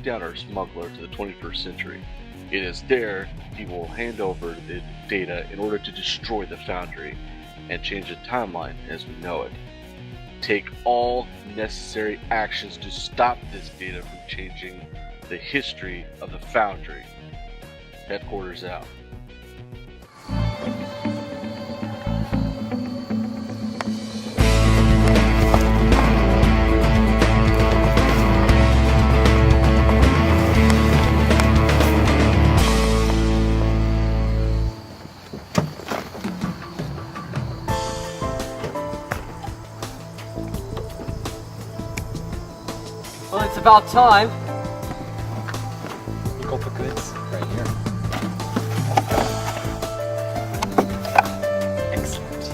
take down our smuggler to the 21st century. It is there he will hand over the data in order to destroy the Foundry and change the timeline as we know it. Take all necessary actions to stop this data from changing the history of the Foundry. Headquarters out. Well, it's about time. Go for goods right here. Excellent.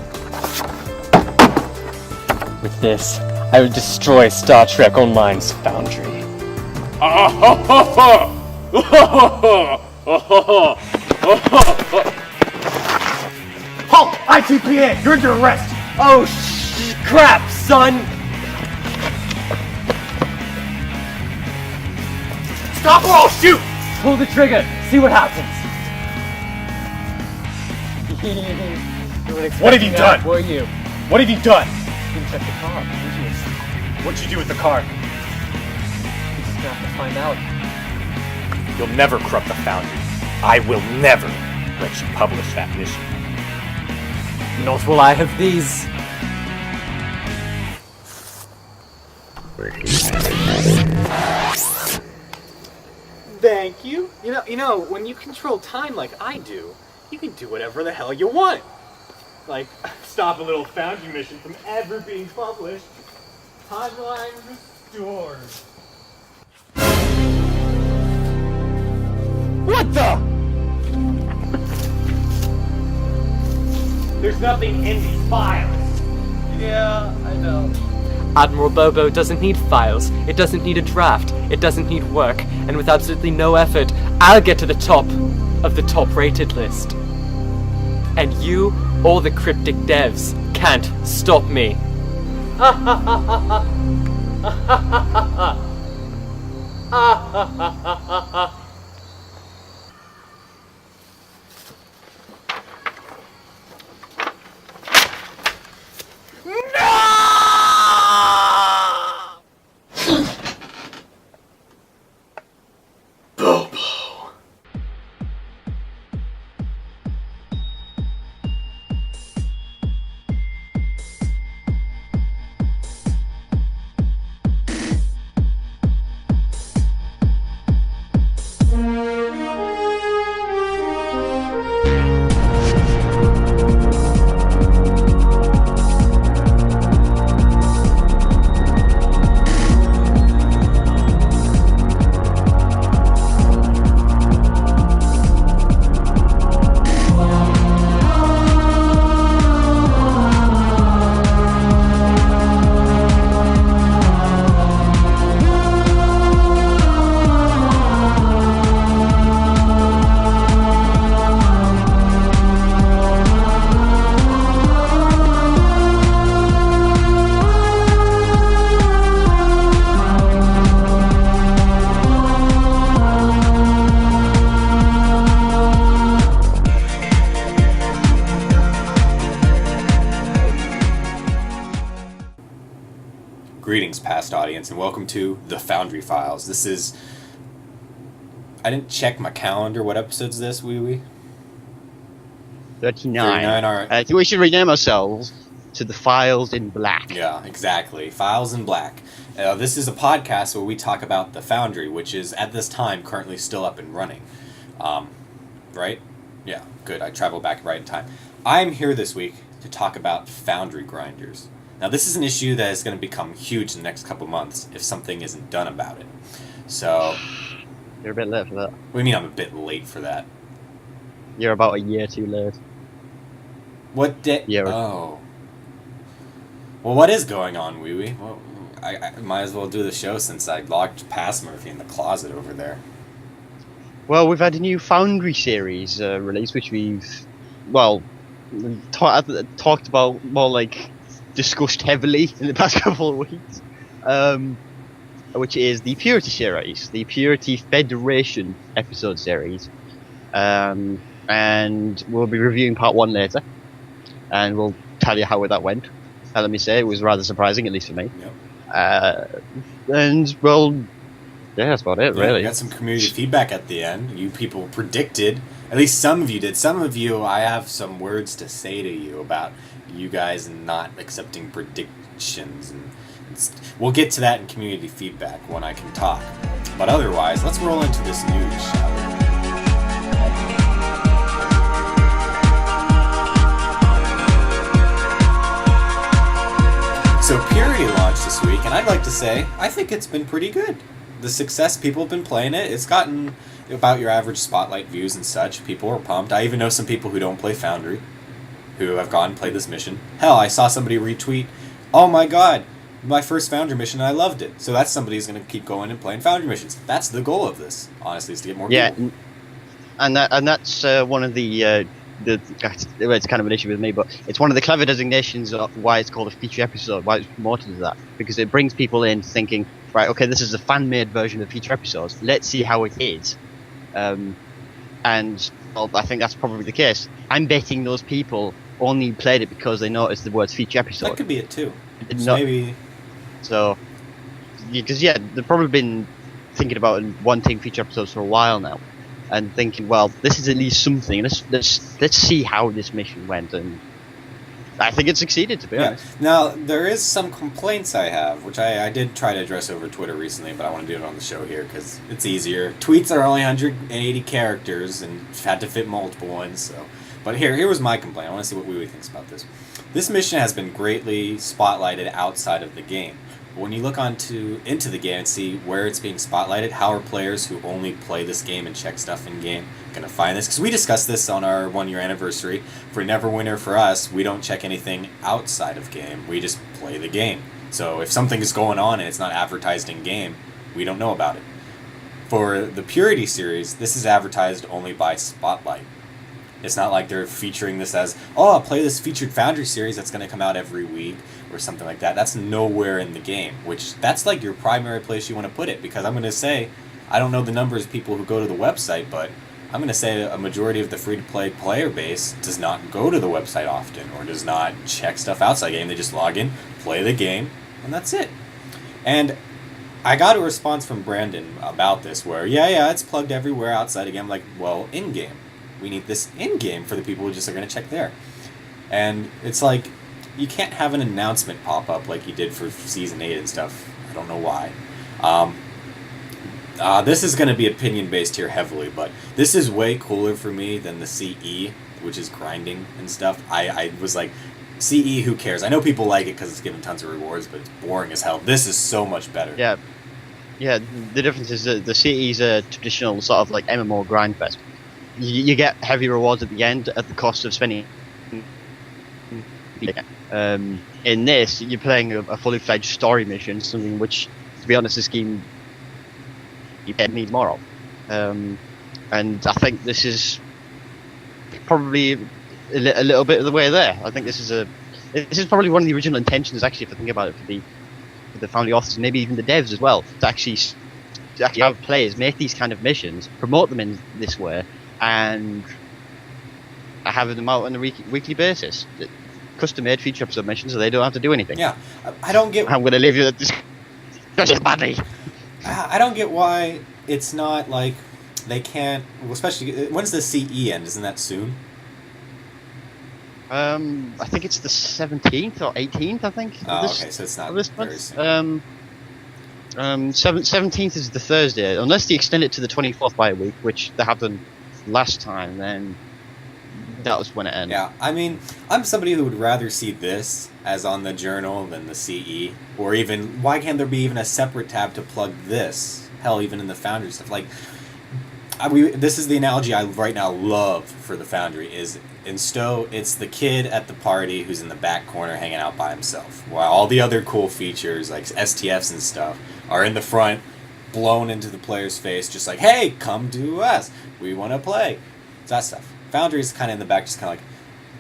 With this, I will destroy Star Trek Online's Foundry. Halt! ITPA! You're under arrest! Oh, crap, son! Stop or I'll shoot! Pull the trigger, see what happens. What have you done? Were you? What have you done? Didn't check the car, did you? What'd you do with the car? We're just gonna have to find out. You'll never corrupt the Foundry. I will never let you publish that mission. Not while I have these. Thank you. You know, when you control time like I do, you can do whatever the hell you want. Like, stop a little Foundry mission from ever being published. Timeline restored. What the? There's nothing in these files. Yeah, I know. Admiral Bobo doesn't need files, it doesn't need a draft, it doesn't need work, and with absolutely no effort, I'll get to the top of the top-rated list. And you, or the cryptic devs, can't stop me. Greetings, past audience, and welcome to the Foundry Files. This is... I didn't check my calendar. What episode's this, wee-wee? 39. 39, alright. I think we should rename ourselves to the Files in Black. Yeah, exactly. Files in Black. This is a podcast where we talk about the Foundry, which is, at this time, currently still up and running. Right? Yeah, good. I traveled back right in time. I'm here this week to talk about Foundry grinders. Now, this is an issue that is going to become huge in the next couple months if something isn't done about it. So... You're a bit late for that. What do you mean I'm a bit late for that? You're about a year too late. What day? Yeah. Oh. Well, what is going on, wee wee? Well, I might as well do the show since I locked past Murphy in the closet over there. Well, we've had a new Foundry series released, which we've, well, talked about, more like, discussed heavily in the past couple of weeks. which is the Purity series, the Purity Federation episode series. And we'll be reviewing part 1 later, and we'll tell you how that went. Let me say, it was rather surprising, at least for me. Yep. And, well, yeah, that's about it, Yeah, really. we got some community feedback at the end. You people predicted, at least some of you did. Some of you, I have some words to say to you about you guys not accepting predictions. And we'll get to that in community feedback when I can talk. But otherwise, let's roll into this news, shall we? So Purity launched this week, and I'd like to say, I think it's been pretty good. The success, people have been playing it. It's gotten about your average spotlight views and such. People are pumped. I even know some people who don't play Foundry who have gone and played this mission. Hell, I saw somebody retweet, "Oh my god, my first Foundry mission, and I loved it." So that's somebody who's going to keep going and playing Foundry missions. That's the goal of this, honestly, is to get more people. And that's one of the well, it's kind of an issue with me, but it's one of the clever designations of why it's called a feature episode, why it's promoted as that, because it brings people in thinking, right, okay, this is a fan-made version of feature episodes. Let's see how it is. And well, I think that's probably the case. I'm betting those people only played it because they noticed the words feature episode. That could be it too. Maybe. So, because they've probably been thinking about wanting feature episodes for a while now, and thinking, well, this is at least something. Let's see how this mission went, and I think it succeeded, to be honest. Now, there is some complaints I have, which I did try to address over Twitter recently, but I want to do it on the show here because it's easier. Tweets are only 180 characters and had to fit multiple ones. So, but here was my complaint. I want to see what Wee thinks about this. This mission has been greatly spotlighted outside of the game. But when you look into the game and see where it's being spotlighted, how are players who only play this game and check stuff in game going to find this? Because we discussed this on our 1-year anniversary. For Neverwinter, for us, we don't check anything outside of game. We just play the game. So if something is going on and it's not advertised in game, we don't know about it. For the Purity series, this is advertised only by Spotlight. It's not like they're featuring this as, oh, I'll play this featured Foundry series that's going to come out every week or something like that. That's nowhere in the game, which that's like your primary place you want to put it, because I'm going to say, I don't know the numbers of people who go to the website, but I'm going to say a majority of the free-to-play player base does not go to the website often or does not check stuff outside the game. They just log in, play the game, and that's it. And I got a response from Brandon about this where, yeah, it's plugged everywhere outside the game. I'm like, well, in-game. We need this in-game for the people who just are going to check there. And it's like, you can't have an announcement pop up like you did for Season 8 and stuff. I don't know why. This is going to be opinion-based here heavily, but this is way cooler for me than the CE, which is grinding and stuff. I was like, CE, who cares? I know people like it because it's giving tons of rewards, but it's boring as hell. This is so much better. Yeah, the difference is that the CE is a traditional sort of like MMO grind fest. You get heavy rewards at the end at the cost of spending. In this, you're playing a fully fledged story mission, something which, to be honest, this game needs more of. And I think this is probably a little bit of the way there. I think this is probably one of the original intentions, actually, if I think about it, for the Foundry authors and maybe even the devs as well, to actually have players make these kind of missions, promote them in this way, and having them out on a weekly basis. Custom-made feature episode missions, so they don't have to do anything. Yeah, I don't get... I'm going to leave you at this badly. I don't get why it's not like they can't... Well, especially... When's the CE end? Isn't that soon? I think it's the 17th or 18th, I think. Oh, okay, so it's not very soon. 17th is the Thursday. Unless they extend it to the 24th by a week, which they have done last time, then that was when it ended. Yeah, I mean, I'm somebody who would rather see this as on the journal than the CE. Or even, why can't there be even a separate tab to plug this? Hell, even in the Foundry stuff. Like, this is the analogy I right now love for the Foundry, is in Stowe, it's the kid at the party who's in the back corner hanging out by himself, while all the other cool features, like STFs and stuff, are in the front, blown into the player's face, just like, hey, come to us, we want to play. It's that stuff. Foundry's kind of in the back, just kind of like,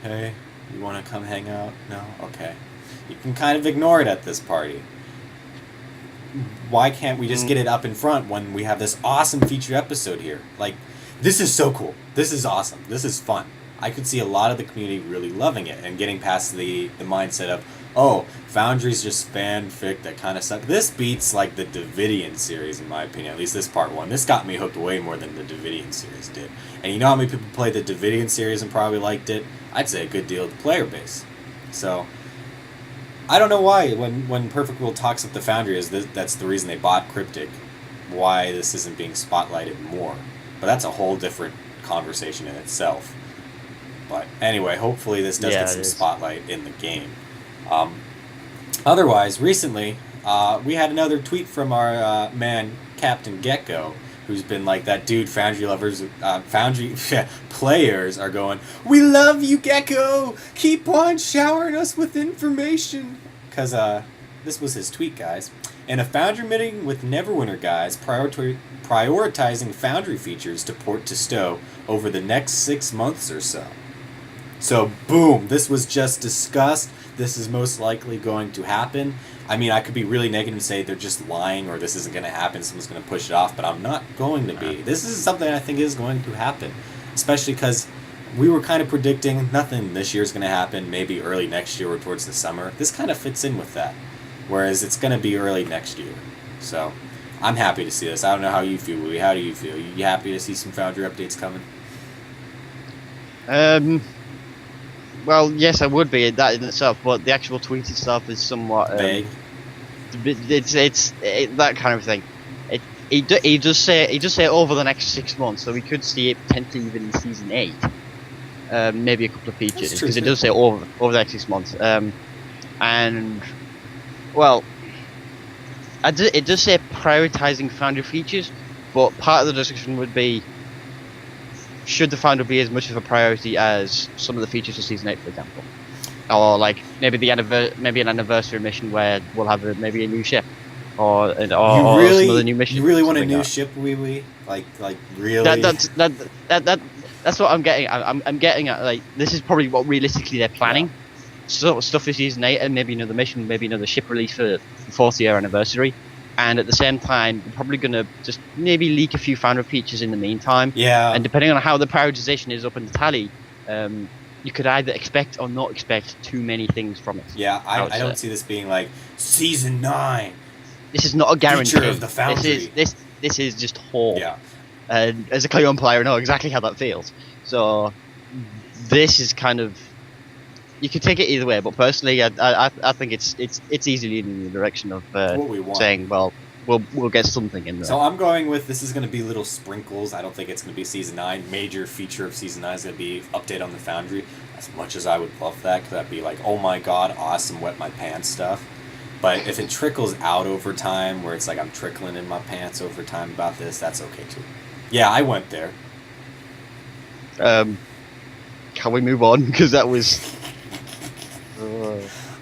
hey, you want to come hang out? No? Okay. You can kind of ignore it at this party. why can't we just get it up in front when we have this awesome feature episode here? Like, this is so cool. This is awesome. This is fun. I could see a lot of the community really loving it and getting past the mindset of, oh, Foundry's just fanfic that kind of sucks. This beats like the Davidian series, in my opinion, at least this part one. This got me hooked way more than the Davidian series did. And you know how many people played the Davidian series and probably liked it? I'd say a good deal of the player base. So, I don't know why, when Perfect World talks up the Foundry, that's the reason they bought Cryptic, why this isn't being spotlighted more. But that's a whole different conversation in itself. But anyway, hopefully this does get some spotlight in the game. Otherwise, recently, we had another tweet from our man, Captain Gecko, who's been like that dude Foundry lovers, Foundry players are going, "We love you, Gecko! Keep on showering us with information!" Because this was his tweet, guys. In a Foundry meeting with Neverwinter guys, prioritizing Foundry features to port to Stowe over the next 6 months or so. So, boom, this was just discussed. This is most likely going to happen. I mean, I could be really negative and say they're just lying or this isn't going to happen, someone's going to push it off, but I'm not going to be. This is something I think is going to happen, especially because we were kind of predicting nothing this year is going to happen, maybe early next year or towards the summer. This kind of fits in with that, whereas it's going to be early next year. So, I'm happy to see this. I don't know how you feel, Louis. How do you feel? You happy to see some Foundry updates coming? Well, yes, I would be that in itself, but the actual tweet itself is somewhat vague. It's that kind of thing. He does say over the next 6 months, so we could see it potentially even in season 8. Maybe a couple of features because it does say over the next 6 months. And well, it does say prioritizing Foundry features, but part of the discussion would be, should the Foundry be as much of a priority as some of the features of Season 8, for example? Or like maybe an anniversary mission where we'll have maybe a new ship, or some other new mission. You really want a new ship, wee? Like really? That's what I'm getting at. I'm getting at, like, this is probably what realistically they're planning. Yeah. So stuff for Season 8 and maybe another mission, maybe another ship release for the 4th year anniversary. And at the same time, we're probably going to just maybe leak a few Foundry features in the meantime. Yeah. And depending on how the prioritization is up in the tally, you could either expect or not expect too many things from it. Yeah, I don't see this being like Season 9. This is not a guarantee. Feature of the Foundry. This is just hope. Yeah. And as a Cleon player, I know exactly how that feels. So this is kind of, you could take it either way, but personally, I think it's easily in the direction of what we want. Saying, well, we'll get something in there. So I'm going with, this is going to be little sprinkles. I don't think it's going to be Season 9. Major feature of Season 9 is going to be update on the Foundry. As much as I would love that, because that'd be like, oh my god, awesome, wet my pants stuff. But if it trickles out over time, where it's like I'm trickling in my pants over time about this, that's okay too. Yeah, I went there. Can we move on? Because that was...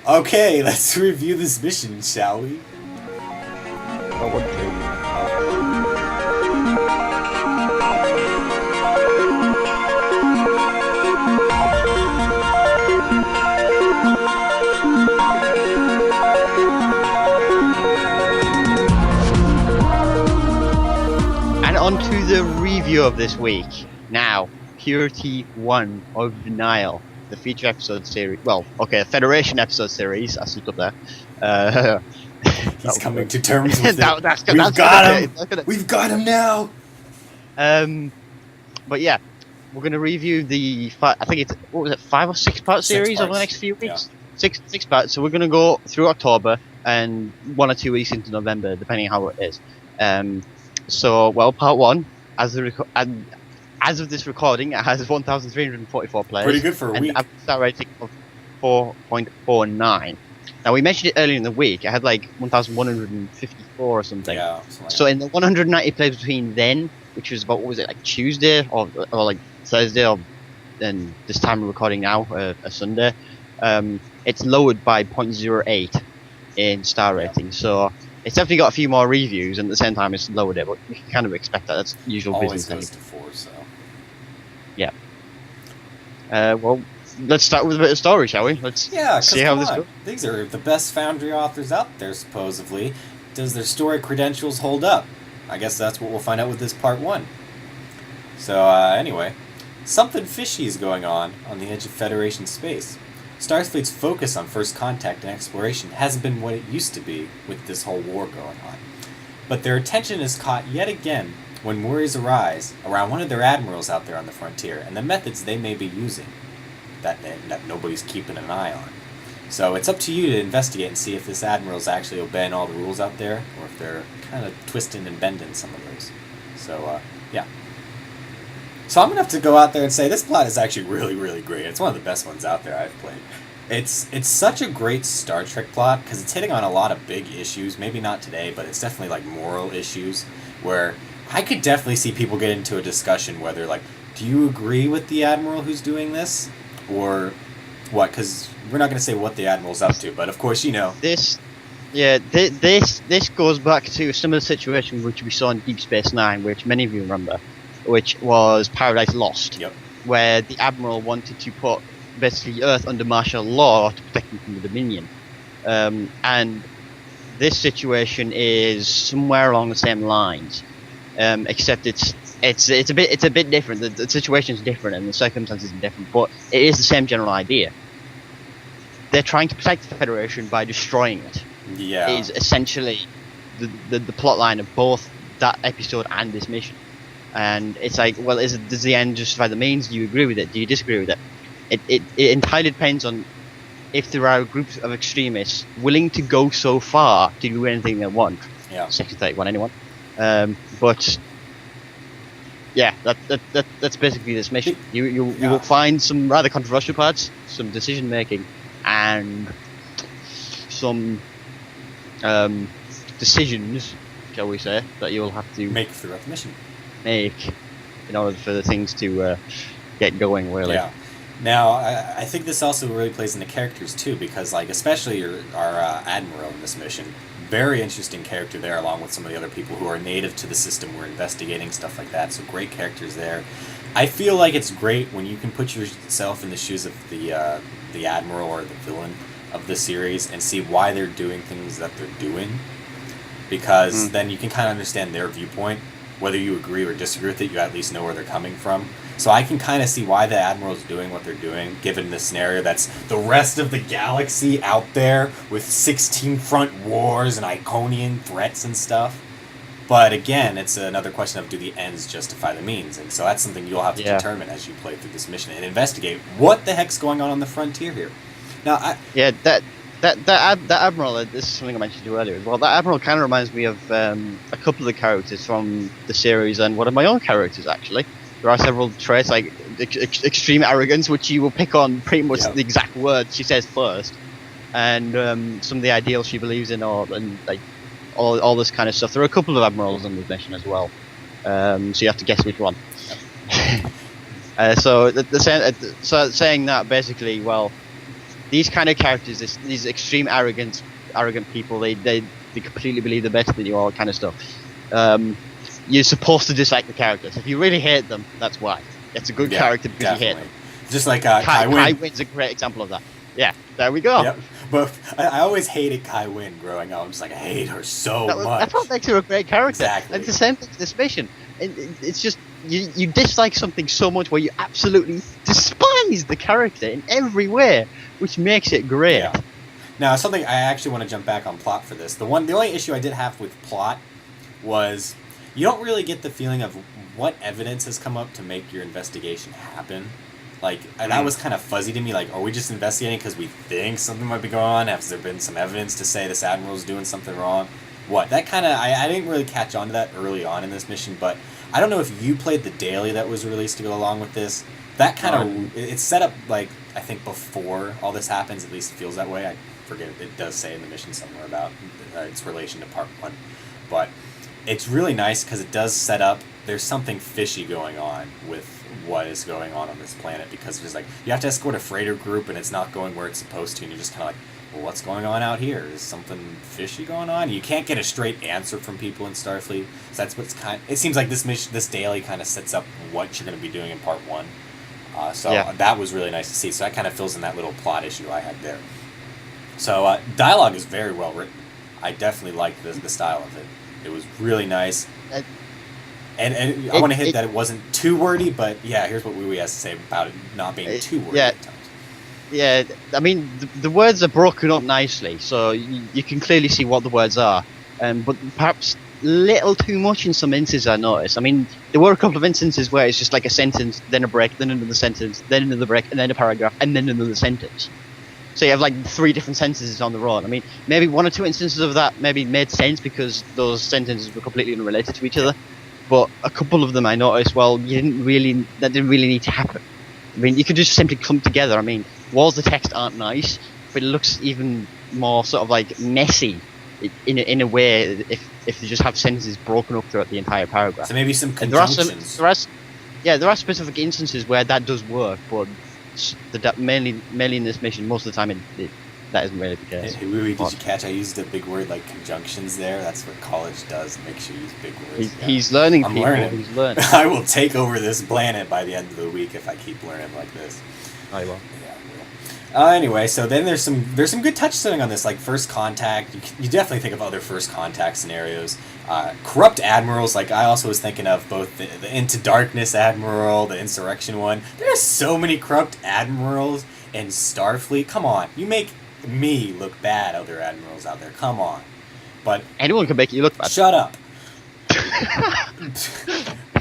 Okay, let's review this mission, shall we? I want to. And on to the review of this week. Now, Purity 1 of Denial. The feature episode series. Well, okay, Federation episode series. I slipped up there. He's coming to terms with it. We've got him! We've got him now! But yeah, we're going to review the, I think it's, what was it, 5 or 6 part series over the next few weeks? Yeah. Six parts. So we're going to go through October and 1 or 2 weeks into November, depending on how it is. So, well, part 1, as of this recording, it has 1,344 players. Pretty good for a week. And a star rating of 4.49. Now, we mentioned it earlier in the week. It had like 1,154 or something. Yeah. So in the 190 players between then, which was about, what was it, like Tuesday or like Thursday, or then this time we're recording now, a Sunday, it's lowered by 0.08 in star rating. So it's definitely got a few more reviews, and at the same time it's lowered it, but you can kind of expect that. That's usual always business. Goes to 4, so. Yeah. Well, let's start with a bit of story, shall we? Let's see how this goes. These are the best Foundry authors out there, supposedly. does their story credentials hold up? I guess that's what we'll find out with this part 1. So, anyway, something fishy is going on the edge of Federation space. Starfleet's focus on first contact and exploration hasn't been what it used to be with this whole war going on. But their attention is caught yet again when worries arise around one of their admirals out there on the frontier and the methods they may be using that nobody's keeping an eye on. So it's up to you to investigate and see if this admiral's actually obeying all the rules out there, or if they're kind of twisting and bending some of those. So, yeah. So I'm going to have to go out there and say this plot is actually really, really great. It's one of the best ones out there I've played. It's such a great Star Trek plot, because it's hitting on a lot of big issues. Maybe not today, but it's definitely like moral issues, where I could definitely see people get into a discussion whether, like, do you agree with the Admiral who's doing this? Or what? Because we're not going to say what the Admiral's up to, but of course, you know. This goes back to some of the situations which we saw in Deep Space Nine, which many of you remember, which was Paradise Lost, Yep. where the Admiral wanted to put basically Earth under martial law to protect them from the Dominion. And this situation is somewhere along the same lines, except it's a bit different. The situation is different and the circumstances are different, but it is the same general idea. They're trying to protect the Federation by destroying it. Yeah. Is essentially the plot line of both that episode and this mission. And it's like, well, does the end justify the means? Do you agree with it? Do you disagree with it? It entirely depends on if there are groups of extremists willing to go so far to do anything they want. Yeah. Section 31, anyone. But yeah, that's basically this mission. You will find some rather controversial parts, some decision making, and some decisions, shall we say, that you will have to make throughout the mission. Make in order for the things to get going, really. Yeah. Now, I think this also really plays into characters too, because like especially our Admiral in this mission, very interesting character there, along with some of the other people who are native to the system we're investigating, stuff like that. So great characters there. I feel like it's great when you can put yourself in the shoes of the Admiral or the villain of the series and see why they're doing things that they're doing, because then you can kind of understand their viewpoint. Whether you agree or disagree with it, you at least know where they're coming from. So I can kind of see why the Admiral's doing what they're doing, given the scenario that's the rest of the galaxy out there with 16 front wars and Iconian threats and stuff. But again, it's another question of do the ends justify the means? And so that's something you'll have to determine as you play through this mission and investigate what the heck's going on the frontier here. Now, that Admiral, this is something I mentioned to you earlier. Well, that Admiral kind of reminds me of a couple of the characters from the series and one of my own characters, actually. There are several traits, like extreme arrogance, which you will pick on pretty much the exact words she says first, and some of the ideals she believes in, and like all this kind of stuff. There are a couple of Admirals on this mission as well, so you have to guess which one. So saying that, basically, well, these kind of characters, these extreme arrogant people, they completely believe they're better than you, all kind of stuff. You're supposed to dislike the characters. If you really hate them, that's why. It's a good character because you hate them. Just like Kai Wynn. Kai Wynn's a great example of that. Yeah, there we go. Yep. But I always hated Kai Wynn growing up. I'm just like, I hate her so much. That's what makes her a great character. Exactly. And it's the same thing with this mission. It's just, you dislike something so much where you absolutely despise the character in every way, which makes it great. Yeah. Now, something I actually want to jump back on plot for this. The only issue I did have with plot was you don't really get the feeling of what evidence has come up to make your investigation happen. Like, that was kind of fuzzy to me. Like, are we just investigating because we think something might be going on? Has there been some evidence to say this Admiral's doing something wrong? What? That kind of, I didn't really catch on to that early on in this mission, but I don't know if you played the daily that was released to go along with this. That kind of, it's set up, like, I think before all this happens, at least it feels that way. I forget, it does say in the mission somewhere about its relation to part 1. But it's really nice because it does set up, there's something fishy going on with what is going on this planet, because there's like, you have to escort a freighter group and it's not going where it's supposed to, and you're just kind of like, well, what's going on out here? Is something fishy going on? You can't get a straight answer from people in Starfleet, so that's what's it seems like this daily kind of sets up what you're going to be doing in part 1. That was really nice to see, so that kind of fills in that little plot issue I had there. So dialogue is very well written. I definitely liked the style of it. It was really nice. Uh, And I want to hit that it wasn't too wordy, but yeah, here's what Wee has to say about it not being too wordy yeah. at times. Yeah, I mean, the words are broken up nicely, so you can clearly see what the words are. But perhaps little too much in some instances, I noticed. I mean, there were a couple of instances where it's just like a sentence, then a break, then another sentence, then another break, and then a paragraph, and then another sentence. So you have like 3 different sentences on the road. I mean, maybe 1 or 2 instances of that maybe made sense because those sentences were completely unrelated to each other. But a couple of them I noticed, well, that didn't really need to happen. I mean, you could just simply clump together. I mean, walls of text aren't nice, but it looks even more sort of like messy in a way if you just have sentences broken up throughout the entire paragraph. So maybe some And there conjunctions. are specific instances where that does work, but mainly in this mission, most of the time that isn't really the case. Hey, Wee, did you catch I used a big word like conjunctions there? That's what college does, makes you use big words. He's learning, I'm people. learning. He's learning. I will take over this planet by the end of the week if I keep learning like this. I will. Yeah, I will. Anyway, so then there's some good touchstoning on this, like first contact. You definitely think of other first contact scenarios. Corrupt admirals, like I also was thinking of both the Into Darkness admiral, the Insurrection one. There's so many corrupt admirals in Starfleet. Come on, you make me look bad, other admirals out there. Come on, but Anyone can make you look bad. shut up.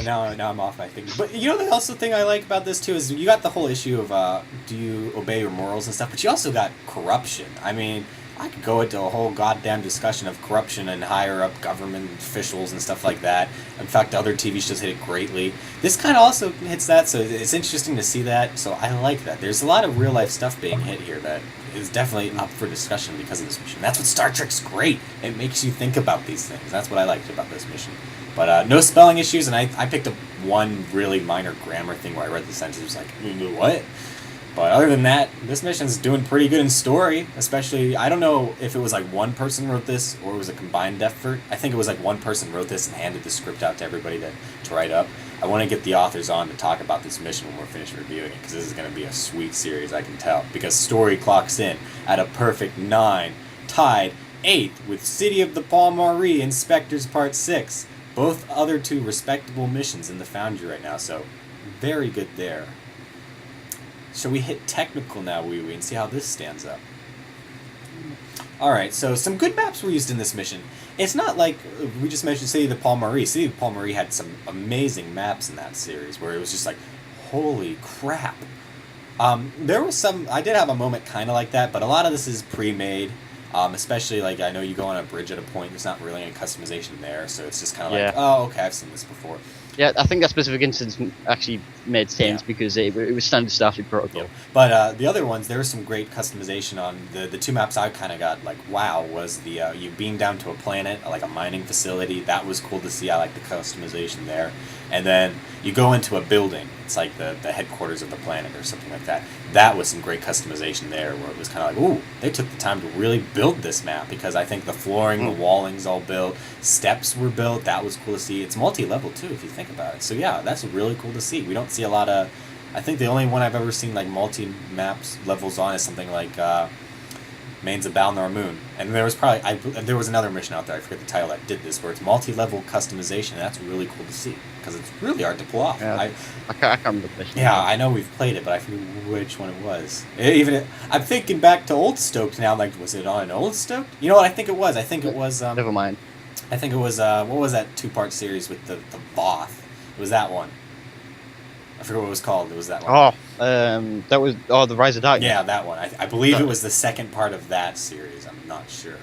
now I'm off my thing. But you know the also thing I like about this too is you got the whole issue of do you obey your morals and stuff, but you also got corruption. I mean, I could go into a whole goddamn discussion of corruption and higher up government officials and stuff like that. In fact, other TV shows hit it greatly. This kind of also hits that, so it's interesting to see that. So I like that. There's a lot of real life stuff being hit here that is definitely up for discussion because of this mission. That's what Star Trek's great. It makes you think about these things. That's what I liked about this mission. But no spelling issues, and I picked up one really minor grammar thing where I read the sentence and was like, what? But other than that, this mission's doing pretty good in story, especially, I don't know if it was like one person wrote this or it was a combined effort. I think it was like one person wrote this and handed the script out to everybody to write up. I want to get the authors on to talk about this mission when we're finished reviewing it, because this is going to be a sweet series, I can tell. Because story clocks in at a perfect 9, tied 8th with City of the Palm Marie Inspectors Part 6. Both other 2 respectable missions in the Foundry right now, so very good there. Shall we hit technical now, Wee, and see how this stands up? Alright, so some good maps were used in this mission. It's not like, we just mentioned City of the Palm Marie. City of the Palm Marie had some amazing maps in that series, where it was just like, holy crap. There was some, I did have a moment kind of like that, but a lot of this is pre-made. Especially, like, I know you go on a bridge at a point, there's not really any customization there, so it's just kind of like, oh, okay, I've seen this before. Yeah, I think that specific instance actually made sense because it was standard Starfleet protocol. Yeah. But the other ones, there was some great customization on the 2 maps I kind of got, like, wow, was the, you beam down to a planet, like a mining facility. That was cool to see. I like the customization there. And then you go into a building. It's like the headquarters of the planet or something like that. That was some great customization there where it was kind of like, ooh, they took the time to really build this map, because I think the flooring, the walling's all built, steps were built. That was cool to see. It's multi-level too, if you think about it. So yeah, that's really cool to see. We don't see a lot of, I think the only one I've ever seen like multi-maps levels on is something like Mains of Balnor Moon. And there was probably, there was another mission out there, I forget the title, that did this, where it's multi-level customization, and that's really cool to see, because it's really hard to pull off. Yeah, I can't remember the mission. Yeah, I know we've played it, but I forget which one it was. I'm thinking back to Old Stoked now, like, was it on an Old Stoked? You know what, I think it was. Never mind. I think it was, what was that 2-part series with the Voth? It was that one. I forget what it was called. It was that one. That was the Rise of Darkness. Yeah, that one. I believe it was the second part of that series. I'm not sure.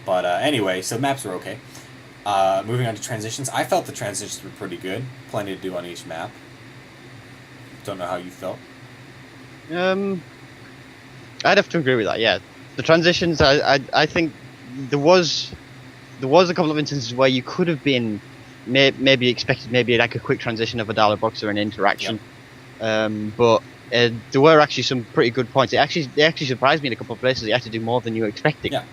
But anyway, so maps were okay. Moving on to transitions. I felt the transitions were pretty good. Plenty to do on each map. Don't know how you felt. I'd have to agree with that. Yeah, the transitions. I think there was a couple of instances where you could have been maybe expected like a quick transition of a dialogue box or an interaction. Yep. But there were actually some pretty good points. They actually surprised me in a couple of places. You had to do more than you were expecting. Yeah.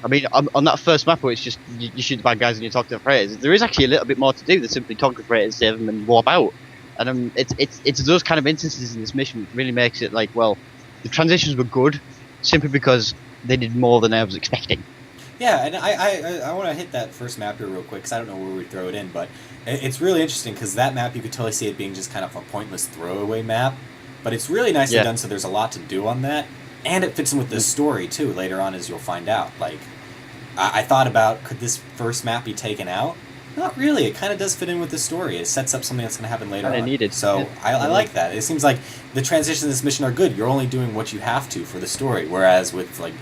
I mean, on that first map where it's just you shoot the bad guys and you talk to the freighters, there is actually a little bit more to do than simply talk to the freighters, save them, and warp out. And it's those kind of instances in this mission that really makes it like, well, the transitions were good simply because they did more than I was expecting. Yeah, and I want to hit that first map here real quick because I don't know where we throw it in, but it's really interesting because that map you could totally see it being just kind of a pointless throwaway map, but it's really nicely Yeah. done. So there's a lot to do on that, and it fits in with the story too. Later on, as you'll find out, like I thought about, could this first map be taken out? Not really. It kind of does fit in with the story. It sets up something that's going to happen later Kinda on. needed. So Yeah. I like that. It seems like the transitions in this mission are good. You're only doing what you have to for the story, whereas with like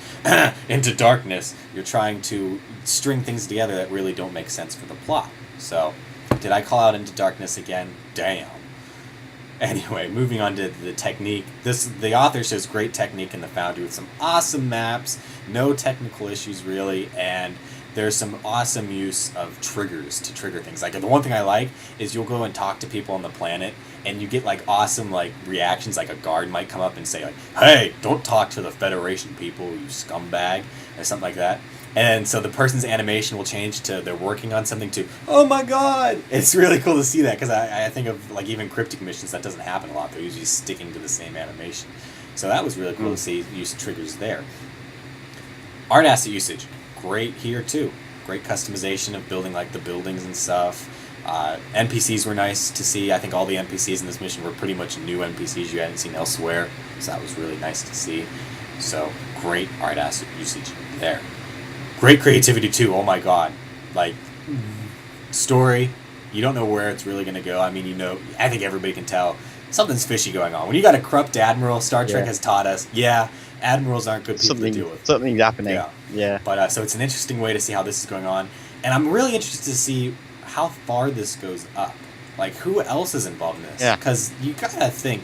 Into Darkness, you're trying to string things together that really don't make sense for the plot. So, did I call out Into Darkness again? Damn. Anyway, moving on to the technique. The author shows great technique in the Foundry with some awesome maps, no technical issues really, and there's some awesome use of triggers to trigger things. Like the one thing I like is you'll go and talk to people on the planet, and you get like awesome like reactions. Like a guard might come up and say like, "Hey, don't talk to the Federation people, you scumbag," or something like that. And so the person's animation will change to they're working on something to, "Oh my god!" It's really cool to see that because I think of like even cryptic missions that doesn't happen a lot. They're usually sticking to the same animation. So that was really cool to see use triggers there. Art asset usage, great here too. Great customization of building like the buildings and stuff. NPCs were nice to see. I think all the NPCs in this mission were pretty much new NPCs you hadn't seen elsewhere. So that was really nice to see. So great art asset usage there. Great creativity too. Oh my god. Like story, you don't know where it's really going to go. I mean, you know, I think everybody can tell something's fishy going on. When you got a corrupt admiral, Star Trek has taught us, admirals aren't good people to deal with. Something's happening. Yeah. Yeah. But so it's an interesting way to see how this is going on, and I'm really interested to see how far this goes up. Like, who else is involved in this? Yeah. Because you gotta think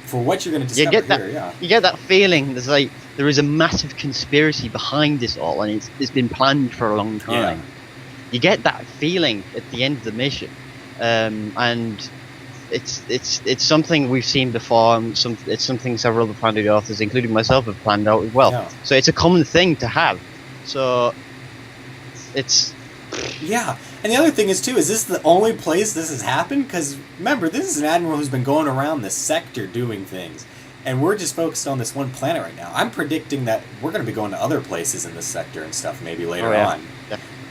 for what you're gonna You discover get that. here. Yeah. You get that feeling. There's like there is a massive conspiracy behind this all, and it's been planned for a long time. Yeah. You get that feeling at the end of the mission, and it's something we've seen before. And it's something several of the Foundry authors, including myself, have planned out as well. Yeah. So it's a common thing to have. So it's Yeah, and the other thing is this the only place this has happened? Because remember, this is an admiral who's been going around the sector doing things, and we're just focused on this one planet right now. I'm predicting that we're going to be going to other places in this sector and stuff maybe later on,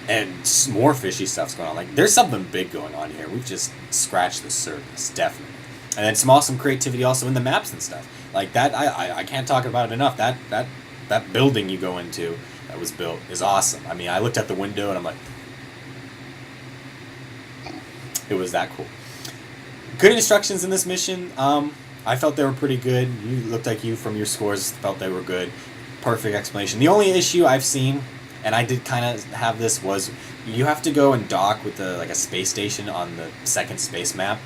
and more fishy stuff's going on. Like, there's something big going on here. We've just scratched the surface, definitely. And then some awesome creativity also in the maps and stuff. Like that, I can't talk about it enough. That building you go into that was built is awesome. I mean, I looked at the window and I'm like, it was that cool. Good instructions in this mission. I felt they were pretty good. You looked like you from your scores felt they were good. Perfect explanation. The only issue I've seen, and I did kind of have this, was you have to go and dock with a space station on the second space map.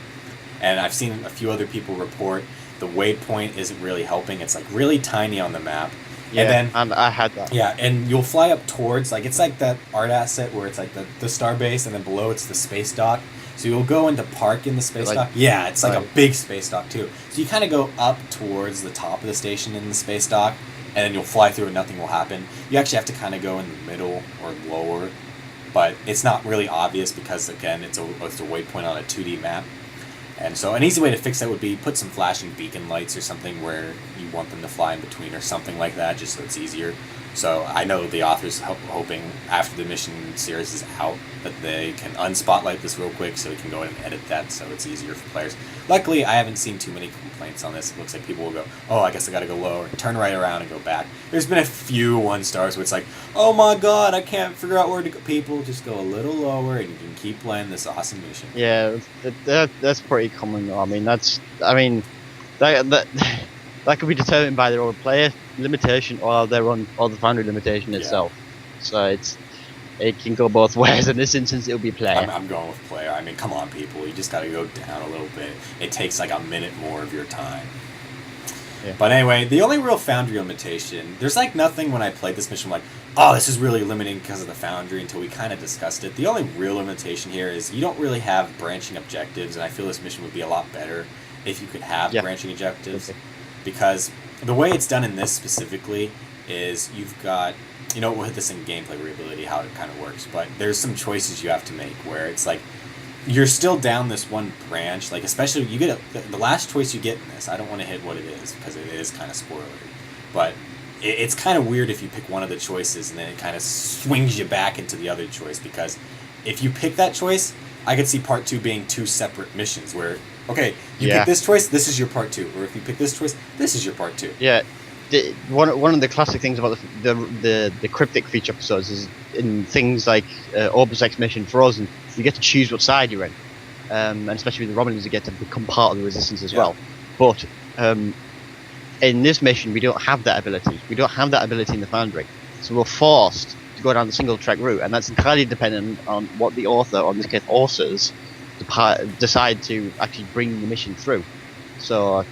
And I've seen a few other people report the waypoint isn't really helping. It's like really tiny on the map. yeah. And I had that. Yeah, and you'll fly up towards, like, it's like that art asset where it's like the star base and then below it's the space dock. So you'll go into park in the space Like- dock. Yeah, it's like a Right. big space dock too. So you kind of go up towards the top of the station in the space dock, and then you'll fly through and nothing will happen. You actually have to kind of go in the middle or lower, but it's not really obvious because, again, it's a waypoint on a 2D map. And so an easy way to fix that would be put some flashing beacon lights or something where you want them to fly in between or something like that, just so it's easier. So I know the author's hoping after the mission series is out that they can unspotlight this real quick so we can go in and edit that so it's easier for players. Luckily, I haven't seen too many complaints on this. It looks like people will go, oh, I guess I gotta go lower, turn right around and go back. There's been a few 1-stars where it's like, oh my god, I can't figure out where to go. People, just go a little lower and you can keep playing this awesome mission. Yeah, that's pretty common. I mean, that could be determined by their own player limitation or the Foundry limitation itself. So it can go both ways. In this instance, it'll be player. I'm going with player. I mean, come on, people. You just got to go down a little bit. It takes like a minute more of your time. Yeah. But anyway, the only real Foundry limitation, there's like nothing when I played this mission, I'm like, oh, this is really limiting because of the Foundry until we kind of discussed it. The only real limitation here is you don't really have branching objectives, and I feel this mission would be a lot better if you could have branching objectives. Okay. Because the way it's done in this specifically is you've got, we'll hit this in gameplay reability, how it kind of works, but there's some choices you have to make where it's like, you're still down this one branch, like especially the last choice you get in this, I don't want to hit what it is because it is kind of spoilery, but it's kind of weird if you pick one of the choices and then it kind of swings you back into the other choice, because if you pick that choice, I could see part 2 being 2 separate missions where, okay, you pick this choice, this is your part 2, or if you pick this choice, this is your part 2. Yeah, one of the classic things about the cryptic feature episodes is in things like Orbis Mission Frozen, you get to choose what side you're in, and especially with the Romulans, you get to become part of the Resistance as well. But in this mission, we don't have that ability. We don't have that ability in the Foundry, so we're forced to go down the single track route, and that's entirely dependent on what the author, or in this case authors, decide to actually bring the mission through. So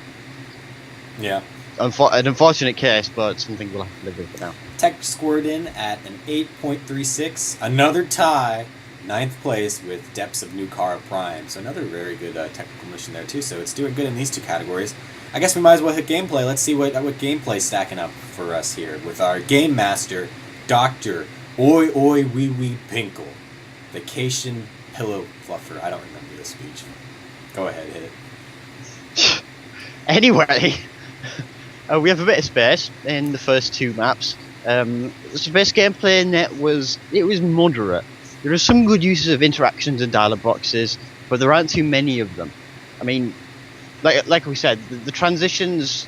yeah, an unfortunate case, but something we'll have to live with for now. Tech scored in at an 8.36, another tie, 9th place with Depths of Nukara Prime. So another very good technical mission there too. So it's doing good in these 2 categories. I guess we might as well hit gameplay. Let's see what gameplay's stacking up for us here with our game master, Dr. Oi Oi Wee Wee Pinkle, Vacation Pillow Fluffer. I don't remember this speech. Go ahead, hit it. Anyway, we have a bit of space in the first 2 maps. The space gameplay in it was moderate. There are some good uses of interactions and dialogue boxes, but there aren't too many of them. I mean, like we said, the transitions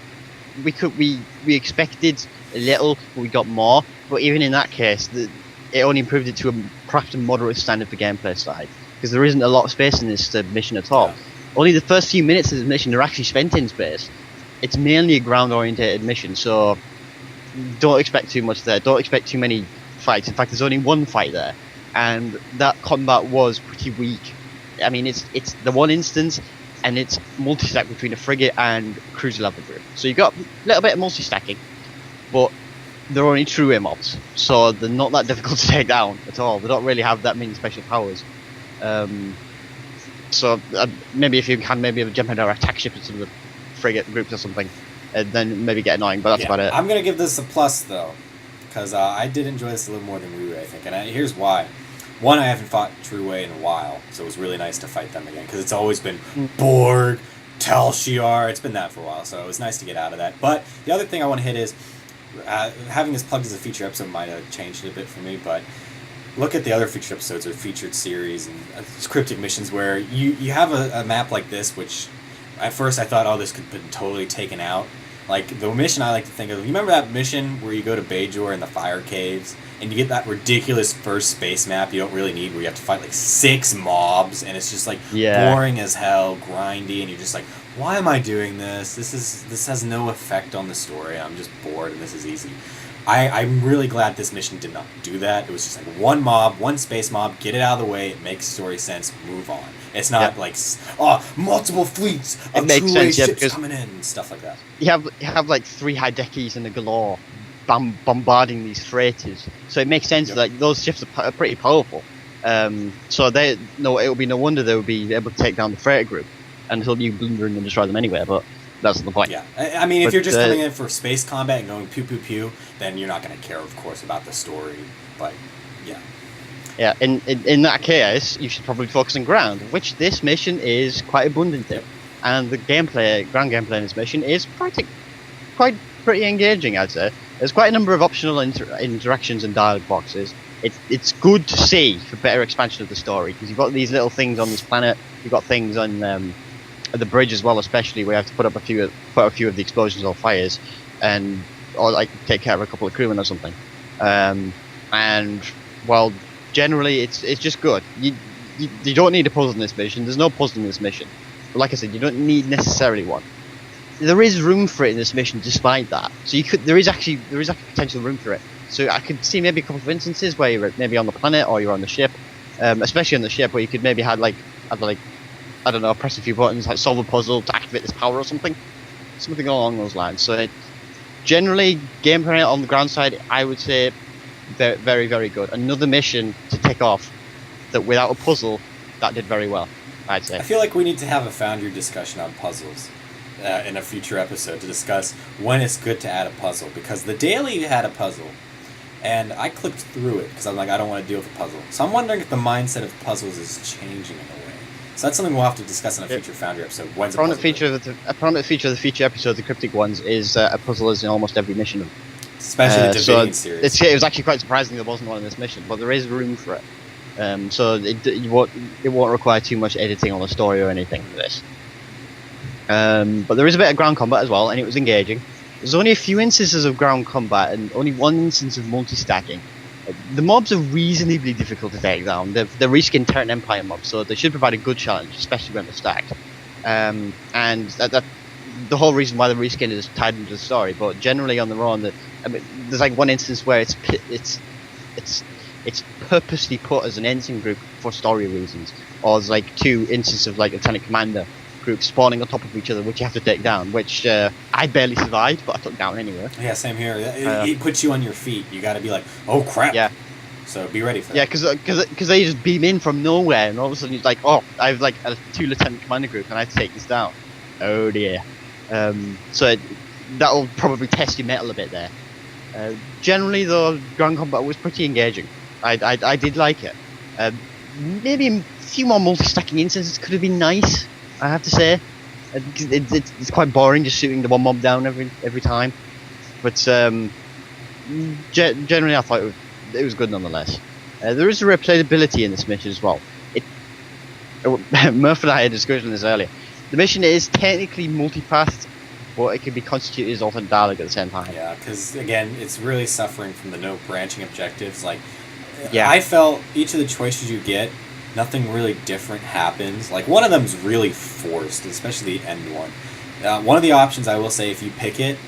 we expected a little, but we got more. But even in that case, it only improved it to perhaps a moderate standard for gameplay side, because there isn't a lot of space in this mission at all. Only the first few minutes of the mission are actually spent in space. It's mainly a ground-orientated mission, so don't expect too much there. Don't expect too many fights. In fact, there's only one fight there, and that combat was pretty weak. I mean, it's the one instance, and it's multi-stack between a frigate and cruiser level group. So you've got a little bit of multi-stacking, but they're only true air mobs, so they're not that difficult to take down at all. They don't really have that many special powers. So maybe if you can maybe jump into our attack ship into the frigate groups or something, and then maybe get annoying, but that's about it. I'm going to give this a plus, though, because I did enjoy this a little more than Wu, I think, and here's why. One, I haven't fought True Way in a while, so it was really nice to fight them again, because it's always been Borg, Tal Shiar, it's been that for a while, so it was nice to get out of that. But the other thing I want to hit is, having this plugged as a feature episode might have changed it a bit for me, but look at the other featured episodes or featured series and cryptic missions where you have a map like this, which at first I thought, oh, this could have been totally taken out. Like, the mission I like to think of, you remember that mission where you go to Bajor in the fire caves, and you get that ridiculous first space map you don't really need, where you have to fight like 6 mobs, and it's just like boring as hell, grindy, and you're just like, why am I doing this? This has no effect on the story. I'm just bored, and this is easy. I'm really glad this mission did not do that. It was just like one mob, one space mob, get it out of the way, it makes story sense, move on. It's not like, multiple fleets of two-way ships coming in and stuff like that. You have like 3 Hidekis and a galore bombarding these freighters, so it makes sense that those ships are pretty powerful. So it would be no wonder they would be able to take down the freighter group until you blunder and destroy them anywhere. But that's the point. Yeah, I mean, if you're just coming in for space combat and going pew pew pew, then you're not going to care, of course, about the story. But yeah. Yeah, in that case, you should probably focus on ground, which this mission is quite abundant in. And the ground gameplay in this mission is pretty engaging, I'd say. There's quite a number of optional interactions and dialogue boxes. It's good to see for better expansion of the story, because you've got these little things on this planet, you've got things on at the bridge as well, especially where you have to put a few of the explosions or fires, or like take care of a couple of crewmen or something. And well, generally it's just good. You don't need a puzzle in this mission. There's no puzzle in this mission. But like I said, you don't need necessarily one. There is room for it in this mission, despite that. So there is actually potential room for it. So I could see maybe a couple of instances where you're maybe on the planet or you're on the ship, especially on the ship, where you could maybe have I don't know, press a few buttons, like solve a puzzle to activate this power or something along those lines. So generally, gameplay on the ground side, I would say very, very, very good. Another mission to tick off that without a puzzle, that did very well, I'd say. I feel like we need to have a Foundry discussion on puzzles in a future episode to discuss when it's good to add a puzzle, because the daily had a puzzle, and I clicked through it because I'm like, I don't want to deal with a puzzle. So I'm wondering if the mindset of puzzles is changing in a way. So that's something we'll have to discuss in a future Foundry episode. When's a prominent feature of the feature episode, the cryptic ones, is a puzzle is in almost every mission. Especially the so Davidian series. it was actually quite surprising there wasn't one in this mission, but there is room for it. So it won't require too much editing on the story or anything for this. But there is a bit of ground combat as well, and it was engaging. There's only a few instances of ground combat and only one instance of multi-stacking. The mobs are reasonably difficult to take down. They're reskin Terran Empire mobs, so they should provide a good challenge, especially when they're stacked. And that the whole reason why the reskin is tied into the story. But generally on their own, there's like one instance where it's purposely put as an ensign group for story reasons, or there's like two instances of like lieutenant commander groups spawning on top of each other, which you have to take down. Which I barely survived, but I took down anyway. Yeah, same here. It puts you on your feet. You got to be like, oh crap. Yeah. So be ready for that. Yeah, because they just beam in from nowhere, and all of a sudden it's like, oh, I have like a 2 lieutenant commander group, and I have to take this down. Oh dear. So that'll probably test your metal a bit there. Generally, though, ground combat was pretty engaging. I did like it. Maybe a few more multi-stacking instances could have been nice, I have to say. It's quite boring just shooting the one mob down every time. But generally, I thought it was good nonetheless. There is a replayability in this mission as well. Murph and I had a discussion on this earlier. The mission is technically multipath, but it can be constituted as alternate dialogue at the same time. Yeah, because again, it's really suffering from the no branching objectives. Like, yeah. I felt each of the choices you get, nothing really different happens. Like, one of them's really forced, especially the end one. One of the options, I will say, if you pick it,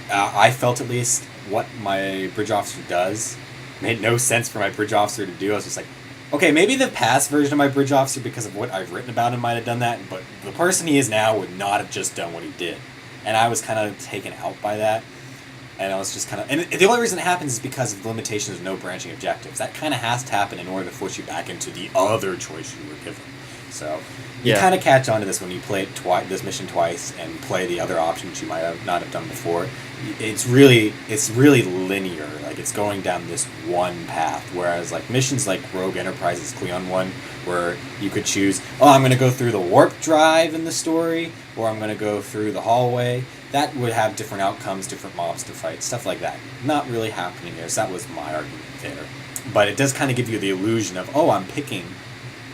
I felt at least what my bridge officer does made no sense for my bridge officer to do. I was just like, okay, maybe the past version of my bridge officer, because of what I've written about him, might have done that, but the person he is now would not have just done what he did. And I was kind of taken out by that. And I was just kind of... And the only reason it happens is because of the limitations of no branching objectives. That kind of has to happen in order to force you back into the other choice you were given. So you kind of catch on to this when you play it this mission twice and play the other options you might have not have done before. It's really linear. Like, it's going down this one path. Whereas like missions like Rogue Enterprise's Cleon one, where you could choose, I'm going to go through the warp drive in the story, or I'm going to go through the hallway. That would have different outcomes, different mobs to fight, stuff like that. Not really happening here, so that was my argument there. But it does kind of give you the illusion of, I'm picking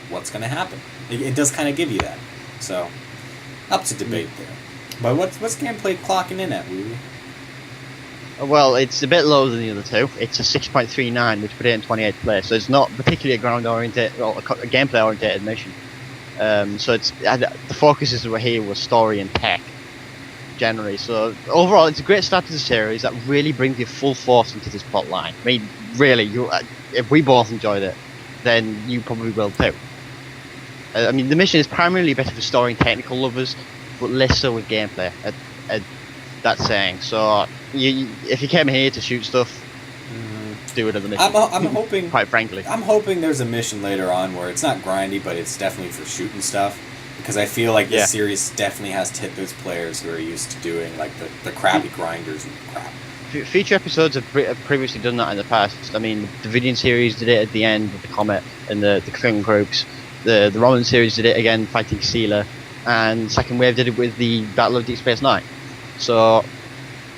what's going to happen. It does kind of give you that. So, up to debate there. But what's gameplay clocking in at, Woo? Well, it's a bit lower than the other two. It's a 6.39, which put it in 28th place. So it's not particularly a ground-oriented, or a gameplay-oriented mission. So it's the focus is here was story and tech, generally. So overall, it's a great start to the series that really brings you full force into this plot line. I mean, really, if we both enjoyed it, then you probably will too. I mean, the mission is primarily better for story and technical lovers, but less so with gameplay. That's saying. So, if you came here to shoot stuff, do it at the mission. I'm hoping... Quite frankly. I'm hoping there's a mission later on where it's not grindy, but it's definitely for shooting stuff. Because I feel like this series definitely has to hit those players who are used to doing, like, the crappy grinders and crap. Feature episodes have previously done that in the past. I mean, the Davidian series did it at the end with the Comet and the Klingon groups. The Roman series did it again fighting Sealer. And Second Wave did it with the Battle of Deep Space Nine. So,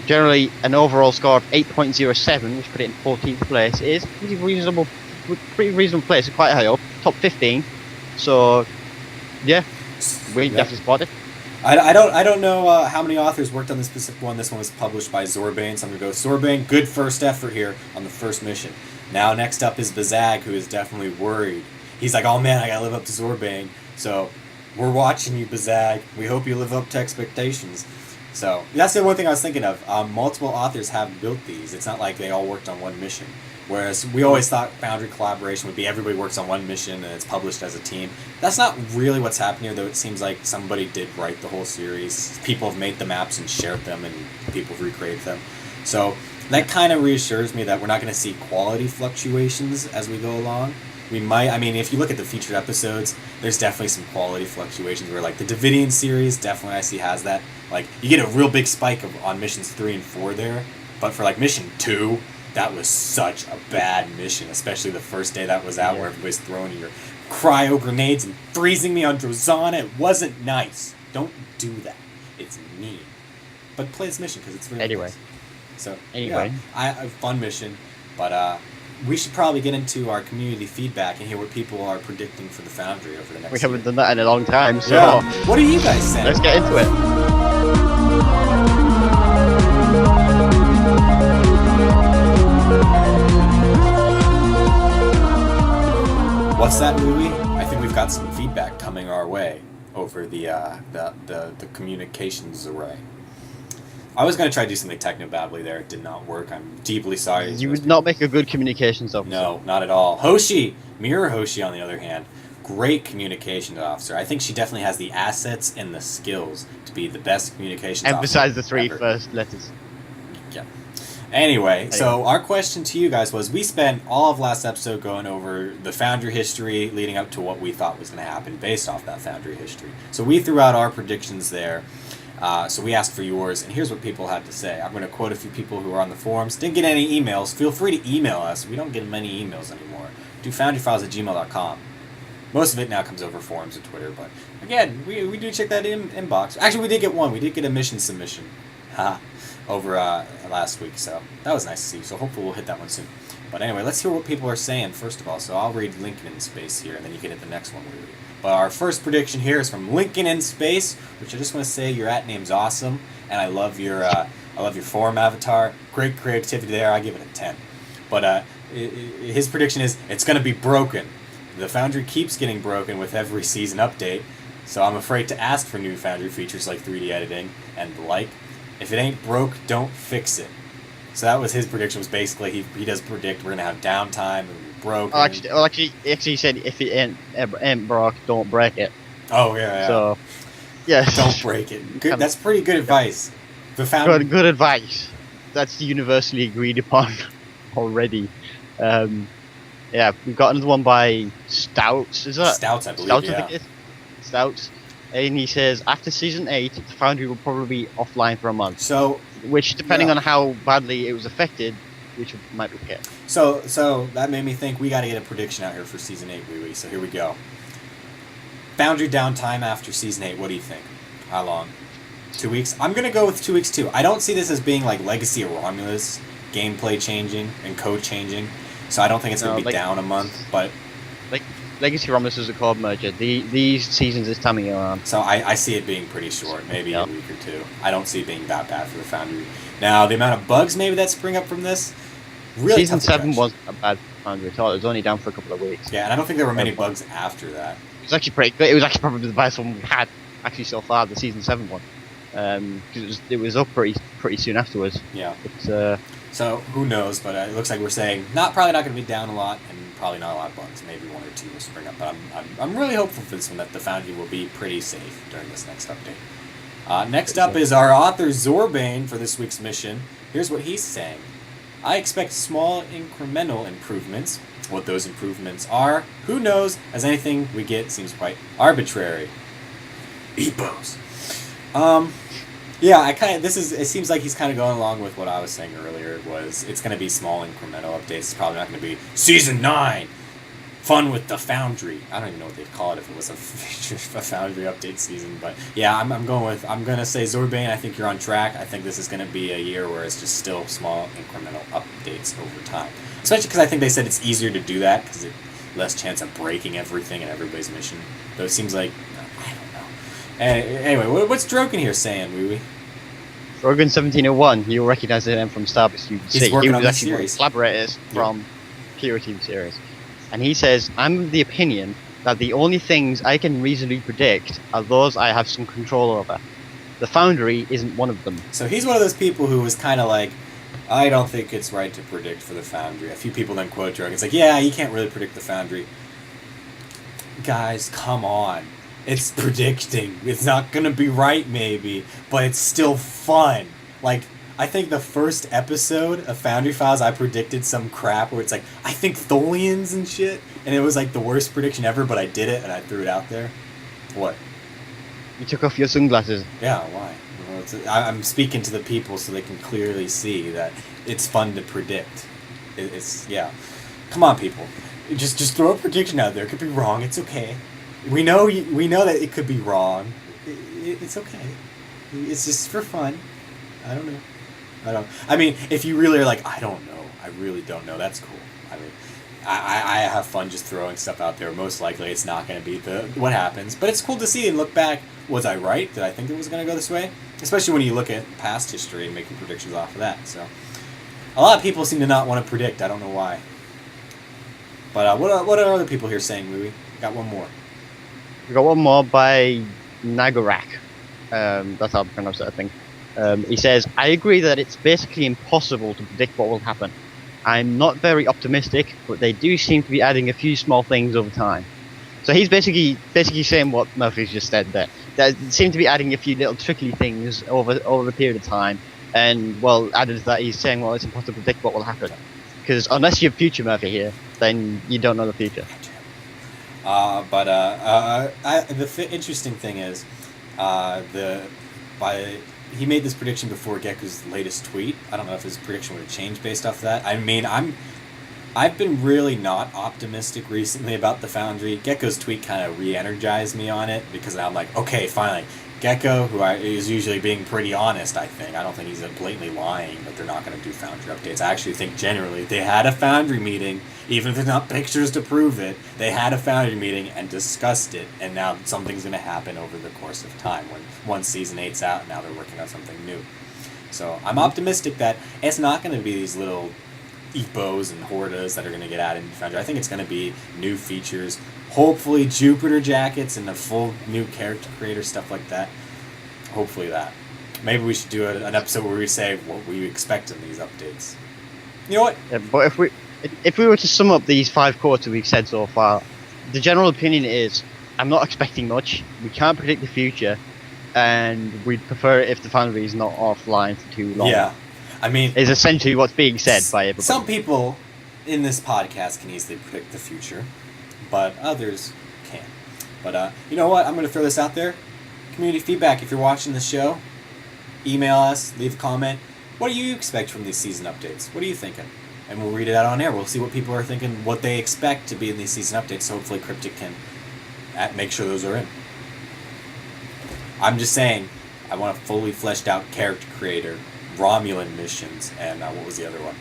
generally, an overall score of 8.07, which put it in 14th place, is pretty reasonable place, quite high up, top 15. So, yeah, we definitely spotted. I don't know how many authors worked on this specific one. This one was published by Zorbane, so I'm going to go Zorbane. Good first effort here on the first mission. Now, next up is Bazag, who is definitely worried. He's like, oh man, I got to live up to Zorbane. So, we're watching you, Bazag. We hope you live up to expectations. So, that's the one thing I was thinking of. Multiple authors have built these. It's not like they all worked on one mission. Whereas we always thought Foundry collaboration would be everybody works on one mission and it's published as a team. That's not really what's happening here, though it seems like somebody did write the whole series. People have made the maps and shared them, and people have recreated them. So, that kind of reassures me that we're not going to see quality fluctuations as we go along. We might, I mean, if you look at the featured episodes, there's definitely some quality fluctuations where, like, the Davidian series definitely I see has that. Like, you get a real big spike on missions 3 and 4 there, but for, like, mission 2, that was such a bad mission, especially the first day that was out where everybody's throwing your cryo grenades and freezing me on Drozana. It wasn't nice. Don't do that. It's mean. But play this mission because it's really Anyway. nice. So Anyway. a fun mission, but we should probably get into our community feedback and hear what people are predicting for the Foundry over the next We year. haven't done that in a long time, so Yeah. What are you guys saying? let's get into it. What's that, Louie? I think we've got some feedback coming our way over the communications array. I was going to try to do something techno-babbly there. It did not work. I'm deeply sorry. You would not make a good communications officer. No, not at all. Hoshi, Mirror Hoshi, on the other hand, great communications officer. I think she definitely has the assets and the skills to be the best communications officer. Emphasize the three ever. first letters. Yeah. Anyway, so our question to you guys was, we spent all of last episode going over the Foundry history leading up to what we thought was going to happen based off that Foundry history. So we threw out our predictions there. So we asked for yours, and here's what people had to say. I'm going to quote a few people who are on the forums. Didn't get any emails. Feel free to email us. We don't get many emails anymore. Do foundryfiles@gmail.com. Most of it now comes over forums and Twitter, but again, we do check that inbox. Actually, we did get one. We did get a mission submission over last week, so that was nice to see. So hopefully we'll hit that one soon. But anyway, let's hear what people are saying first of all. So I'll read Lincoln in Space here, and then you can hit the next one. But our first prediction here is from Lincoln in Space, which I just want to say your @name's awesome, and I love your forum avatar. Great creativity there. I give it a 10. But his prediction is it's going to be broken. The Foundry keeps getting broken with every season update, so I'm afraid to ask for new Foundry features like 3D editing and the like. If it ain't broke, don't fix it. So that was his prediction. Was basically he does predict we're gonna have downtime and broken. Actually, he said if it ain't broke, don't break it. Oh yeah. So, yeah. Don't break it. Good. That's pretty good advice. The Foundry. Good advice. That's universally agreed upon already. Yeah, we've got another one by Stouts. Is that Stouts? I believe. Stouts, Yeah. I think it is. Stouts. And he says after season 8, the Foundry will probably be offline for a month. So, which, depending yeah. on how badly it was affected, which might be okay. So that made me think we got to get a prediction out here for season 8, Wee. So here we go. Foundry downtime after season 8. What do you think? How long? 2 weeks? I'm gonna go with 2 weeks too. I don't see this as being like Legacy of Romulus, gameplay changing and code changing. So I don't think it's gonna be down a month, but. Legacy Romulus is a core merger. These seasons this time of year on. So I see it being pretty short, maybe a week or two. I don't see it being that bad for the Foundry. Now, the amount of bugs maybe that spring up from this, really Season tough to 7 judge. wasn't a bad Foundry at all. It was only down for a couple of weeks. Yeah, and I don't think there were many bugs after that. It was actually pretty good. It was actually probably the best one we had actually so far, the season 7 one. Because it was up pretty soon afterwards. Yeah. But, so who knows? But it looks like we're saying probably not going to be down a lot, and probably not a lot of bugs. Maybe 1 or 2 will spring up. But I'm really hopeful for this one that the Foundry will be pretty safe during this next update. Next up is our author Zorbane for this week's mission. Here's what he's saying: I expect small incremental improvements. What those improvements are, who knows? As anything we get seems quite arbitrary. Epos. Yeah, it seems like he's kind of going along with what I was saying earlier. It's going to be small incremental updates. It's probably not going to be Season 9, fun with the Foundry. I don't even know what they'd call it if it was a Foundry update season. But yeah, I'm going to say Zorbane, I think you're on track. I think this is going to be a year where it's just still small incremental updates over time. Especially because I think they said it's easier to do that because it's less chance of breaking everything in everybody's mission. Though it seems like, I don't know. Anyway, what's Drogon here saying, Wee Wee? Drogon 1701, you'll recognise the name from Starbase. He's working he was on the actually one of the series. collaborators from Hero Team series. And he says, I'm of the opinion that the only things I can reasonably predict are those I have some control over. The Foundry isn't one of them. So he's one of those people who was kind of like, I don't think it's right to predict for the Foundry. A few people then quote Drogon. It's like, yeah, you can't really predict the Foundry. Guys, come on. It's predicting. It's not going to be right, maybe, but it's still fun. Like, I think the first episode of Foundry Files, I predicted some crap where it's like, I think Tholians and shit, and it was like the worst prediction ever, but I did it and I threw it out there. What? You took off your sunglasses. Yeah, why? Well, I'm speaking to the people so they can clearly see that it's fun to predict. Yeah. Come on, people. Just throw a prediction out there. It could be wrong. It's okay. We know that it could be wrong. It's okay. It's just for fun. I don't know. I mean, if you really are like, I don't know, I really don't know, that's cool. I mean, I have fun just throwing stuff out there. Most likely it's not going to be what happens. But it's cool to see and look back. Was I right? Did I think it was going to go this way? Especially when you look at past history and making predictions off of that. So, a lot of people seem to not want to predict. I don't know why. But what are other people here saying, Louis? Got one more. We got one more by Nagarak. That's how I pronounce it, I think. He says, I agree that it's basically impossible to predict what will happen. I'm not very optimistic, but they do seem to be adding a few small things over time. So he's basically saying what Murphy's just said there. They seem to be adding a few little trickly things over a period of time. And, well, added to that, he's saying, well, it's impossible to predict what will happen. Because unless you're future Murphy here, then you don't know the future. Interesting thing is, he made this prediction before Gecko's latest tweet. I don't know if his prediction would have changed based off of that. I mean, I've been really not optimistic recently about the Foundry. Gecko's tweet kind of re-energized me on it because I'm like, okay, finally. Gecko, who is usually being pretty honest, I think. I don't think he's blatantly lying, but they're not going to do Foundry updates. I actually think generally they had a Foundry meeting, even if there's not pictures to prove it. They had a Foundry meeting and discussed it, and now something's going to happen over the course of time. When once Season 8's out, now they're working on something new. So I'm optimistic that it's not going to be these little Epos and Hordas that are going to get added in Foundry. I think it's going to be new features, hopefully Jupiter jackets and a full new character creator, stuff like that. Hopefully that. Maybe we should do an episode where we say what we expect in these updates. You know what? Yeah, but if we were to sum up these 5 quarters we've said so far, the general opinion is, I'm not expecting much, we can't predict the future, and we'd prefer it if the Foundry is not offline for too long. Yeah. I mean, is essentially what's being said by everybody. Some people in this podcast can easily predict the future, but others can't. But you know what? I'm going to throw this out there. Community feedback. If you're watching the show, email us, leave a comment. What do you expect from these season updates? What are you thinking? And we'll read it out on air. We'll see what people are thinking, what they expect to be in these season updates. So hopefully Cryptic can make sure those are in. I'm just saying, I want a fully fleshed out character creator, Romulan missions, and what was the other one?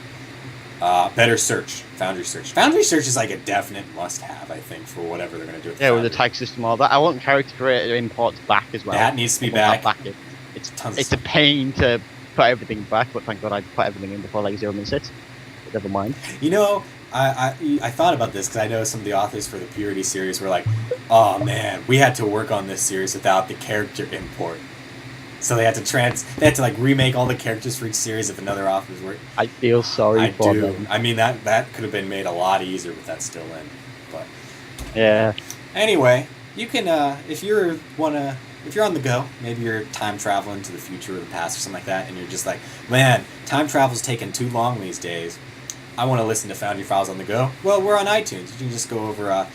Better search, Foundry search. Foundry search is like a definite must-have, I think, for whatever they're going to do with the with the tag system, all that. I want character creator imports back as well. That needs to be back. It's a pain to put everything back, but thank God I put everything in before Legacy Omens hits. But never mind. You know, I thought about this because I know some of the authors for the Purity series were like, oh man, we had to work on this series without the character import. So they had to like remake all the characters for each series if another author's work. I feel sorry for them. I mean that could have been made a lot easier with that still in. But yeah. Anyway, you can if you're on the go, maybe you're time traveling to the future or the past or something like that, and you're just like, man, time travel's taking too long these days. I want to listen to Foundry Files on the go. Well, we're on iTunes. You can just go over right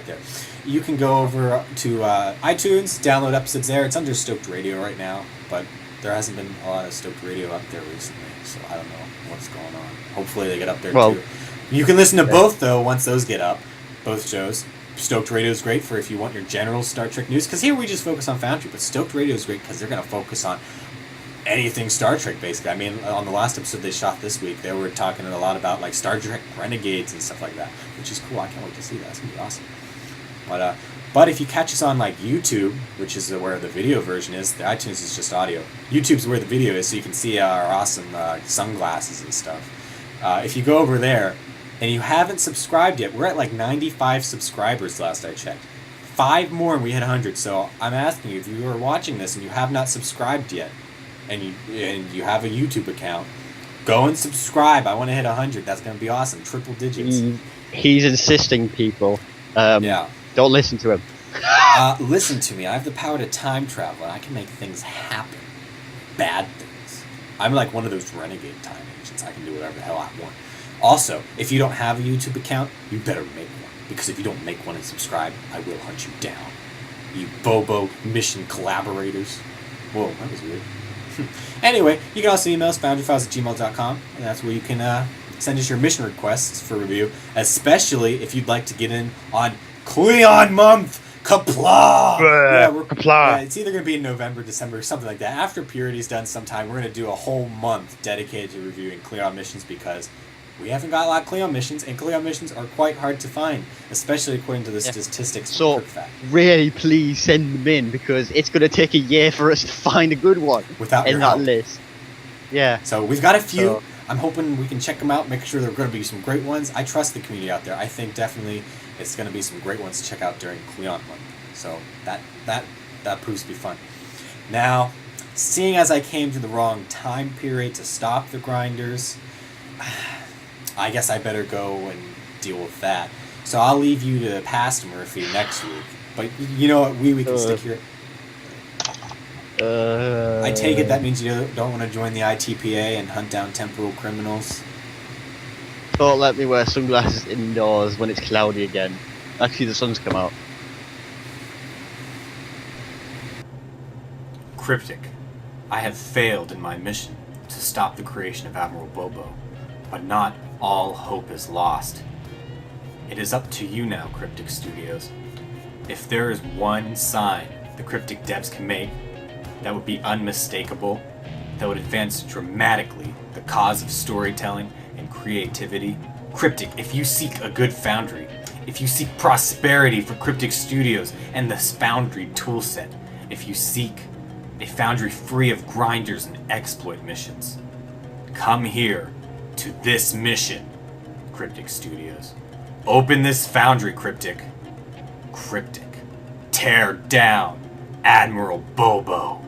there. You can go over to iTunes, download episodes there. It's under Stoked Radio right now, but there hasn't been a lot of Stoked Radio up there recently, so I don't know what's going on. Hopefully they get up there too. You can listen to both, though, once those get up, both shows. Stoked Radio is great for if you want your general Star Trek news, because here we just focus on Foundry, but Stoked Radio is great because they're going to focus on anything Star Trek, basically. I mean, on the last episode they shot this week, they were talking a lot about like Star Trek Renegades and stuff like that, which is cool. I can't wait to see that. It's going to be awesome. But if you catch us on like YouTube, which is where the video version is, the iTunes is just audio. YouTube's where the video is, so you can see our awesome sunglasses and stuff. If you go over there, and you haven't subscribed yet, we're at like 95 subscribers last I checked. 5 more and we hit 100, so I'm asking you, if you are watching this and you have not subscribed yet, and you have a YouTube account, go and subscribe. I want to hit 100. That's going to be awesome. Triple digits. He's insisting, people. Yeah. Don't listen to him. Listen to me. I have the power to time travel, and I can make things happen. Bad things. I'm like one of those renegade time agents. I can do whatever the hell I want. Also, if you don't have a YouTube account, you better make one. Because if you don't make one and subscribe, I will hunt you down. You Bobo mission collaborators. Whoa, that was weird. Anyway, you can also email us, foundryfiles@gmail.com, and that's where you can send us your mission requests for review, especially if you'd like to get in on Cleon Month. Kapla! Kapla. Yeah, it's either going to be in November, December, something like that. After Purity's done sometime, we're going to do a whole month dedicated to reviewing Cleon missions because we haven't got a lot of Cleon missions, and Cleon missions are quite hard to find, especially according to the statistics So, from CryptFact. really, please send them in because it's going to take a year for us to find a good one Without in your that help. list. Yeah. So we've got a few. So- I'm hoping we can check them out, make sure there are going to be some great ones. I trust the community out there. I think definitely it's going to be some great ones to check out during Cleon month. So that proves to be fun. Now, seeing as I came to the wrong time period to stop the grinders, I guess I better go and deal with that. So I'll leave you to past Murphy next week. But you know what? We can stick here. I take it that means you don't want to join the ITPA and hunt down temporal criminals? Don't let me wear sunglasses indoors when it's cloudy again. Actually, the sun's come out. Cryptic, I have failed in my mission to stop the creation of Admiral Bobo, but not all hope is lost. It is up to you now, Cryptic Studios. If there is one sign the Cryptic devs can make that would be unmistakable, that would advance dramatically the cause of storytelling and creativity, Cryptic, if you seek a good Foundry, if you seek prosperity for Cryptic Studios and the Foundry toolset, if you seek a Foundry free of grinders and exploit missions, come here to this mission, Cryptic Studios. Open this Foundry, Cryptic. Cryptic, tear down Admiral Bobo.